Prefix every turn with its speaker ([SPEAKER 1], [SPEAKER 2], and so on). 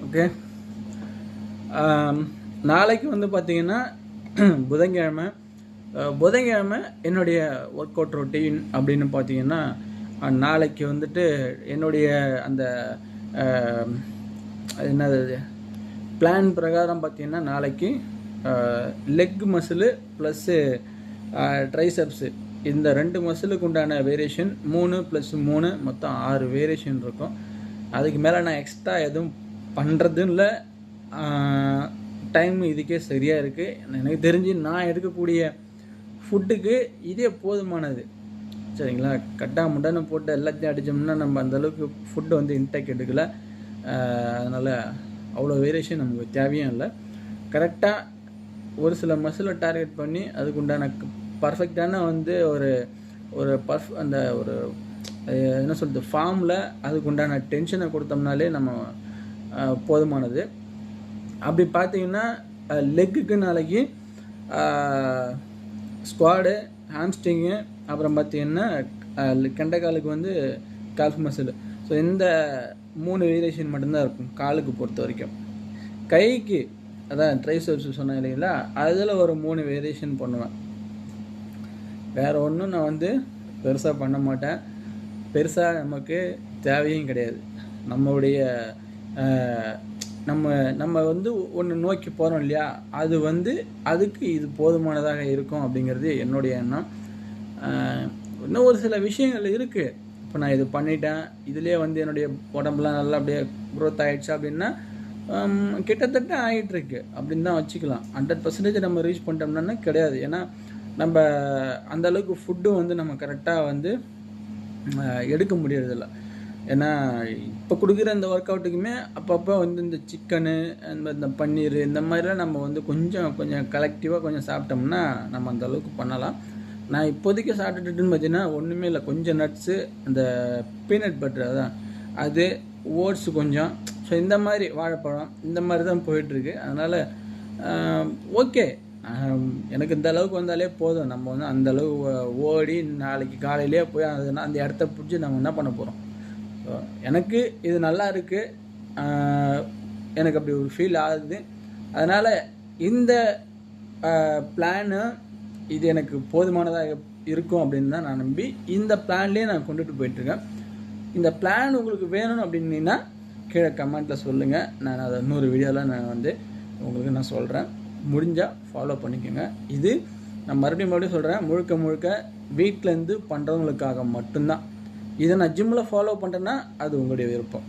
[SPEAKER 1] Okay. நாளைக்கு வந்து பார்த்திங்கன்னா புதன்கிழமை என்னுடைய ஒர்க் அவுட் ரொட்டீன் அப்படின்னு பார்த்தீங்கன்னா, நாளைக்கு வந்துட்டு என்னுடைய அந்த என்னது பிளான் பிரகாரம் பார்த்தீங்கன்னா, நாளைக்கு லெக் மசிலு ப்ளஸ்ஸு ட்ரைசெப்ஸு இந்த 2 மசிலுக்கு உண்டான வேரியேஷன் 3 + 3 மொத்தம் 6 வேரியேஷன் இருக்கும். அதுக்கு மேலே நான் எக்ஸ்ட்ரா எதுவும் பண்ணுறதும் இல்லை. டைம் இதுக்கே சரியாக இருக்குது. எனக்கு தெரிஞ்சு நான் எடுக்கக்கூடிய ஃபுட்டுக்கு இதே போதுமானது. சரிங்களா? கட்டா முட்டான்னு போட்டு எல்லாத்தையும் அடித்தோம்னா நம்ம அந்தளவுக்கு ஃபுட்டு வந்து இன்டேக் எடுக்கலை. அதனால் அவ்வளோ வேரியேஷன் நமக்கு தேவையும் இல்லை. கரெக்டாக ஒரு சில மசிலை டார்கெட் பண்ணி அதுக்கு உண்டான பர்ஃபெக்டான வந்து ஒரு அந்த ஒரு என்ன சொல்கிறது ஃபார்மில் அதுக்கு உண்டான டென்ஷனை கொடுத்தோம்னாலே நம்ம போதுமானது. அப்படி பார்த்தீங்கன்னா லெக்குக்கு நாளைக்கு ஸ்குவாடு, ஹாம்ஸ்ட்ரிங்கு, அப்புறம் பார்த்திங்கன்னா கெண்டைக்காலுக்கு வந்து கால்ஃப் மசில். ஸோ இந்த 3 வேரியேஷன் மட்டும்தான் இருக்கும் காலுக்கு பொறுத்த வரைக்கும். கைக்கு அதான் ட்ரைசெப்ஸ் சொன்னேன் இல்லைங்களா, அதில் ஒரு 3 வேரியேஷன் பண்ணுவேன். வேறு ஒன்றும் நான் வந்து பெருசாக பண்ண மாட்டேன். பெருசாக நமக்கு தேவையும் கிடையாது. நம்மளுடைய நம்ம வந்து ஒன்று நோக்கி போகிறோம் இல்லையா, அது வந்து அதுக்கு இது போதுமானதாக இருக்கும் அப்படிங்கிறது என்னுடைய எண்ணம். இன்னும் ஒரு சில விஷயங்கள் இருக்குது. இப்போ நான் இது பண்ணிட்டேன், இதுலேயே வந்து என்னுடைய உடம்புலாம் நல்லா அப்படியே க்ரோத் ஆகிடுச்சு அப்படின்னா கிட்டத்தட்ட ஆகிட்டுருக்கு அப்படின்னு தான் வச்சுக்கலாம். 100% நம்ம ரீச் பண்ணிட்டோம்னா கிடையாது. ஏன்னா நம்ம அந்தளவுக்கு ஃபுட்டும் வந்து நம்ம கரெக்டாக வந்து எடுக்க முடியறதில்ல. ஏன்னா இப்போ கொடுக்குற இந்த ஒர்க் அவுட்டுக்குமே அப்பப்போ வந்து இந்த சிக்கனு இந்த பன்னீர் இந்த மாதிரிலாம் நம்ம வந்து கொஞ்சம் கலெக்டிவாக கொஞ்சம் சாப்பிட்டோம்னா நம்ம அந்த அளவுக்கு பண்ணலாம். நான் இப்போதைக்கு சாப்பிட்டுட்டுன்னு பார்த்தீங்கன்னா ஒன்றுமே இல்லை. கொஞ்சம் நட்ஸு, இந்த பீனட் பட்டர் அதான் அது, ஓட்ஸு கொஞ்சம், ஸோ இந்த மாதிரி வாழைப்பழம் இந்த மாதிரி தான் போயிட்டுருக்கு. அதனால் ஓகே, எனக்கு இந்த அளவுக்கு வந்தாலே போதும். நம்ம வந்து அந்தளவு ஓடி நாளைக்கு காலையிலே போய் அந்த இடத்த பிடிச்சி நம்ம என்ன பண்ண போகிறோம். ஸோ எனக்கு இது நல்லா இருக்குது, எனக்கு அப்படி ஒரு ஃபீல் ஆகுது. அதனால் இந்த பிளானு இது எனக்கு போதுமானதாக இருக்கும் அப்படின்னு தான் நான் நம்பி இந்த பிளான்லேயே நான் கொண்டுட்டு போயிட்டுருக்கேன். இந்த பிளான் உங்களுக்கு வேணும் அப்படின்னா கீழே கமெண்ட்டில் சொல்லுங்கள். நான் அதை இன்னொரு வீடியோவில் நான் வந்து உங்களுக்கு நான் சொல்கிறேன். முடிஞ்சால் ஃபாலோ பண்ணிக்கோங்க. இது நான் மறுபடியும் சொல்கிறேன், முழுக்க வீட்டிலேருந்து பண்ணுறவங்களுக்காக மட்டும்தான். இதை நான் ஜிம்மில் ஃபாலோ பண்ணுறேன்னா அது உங்களுடைய விருப்பம்.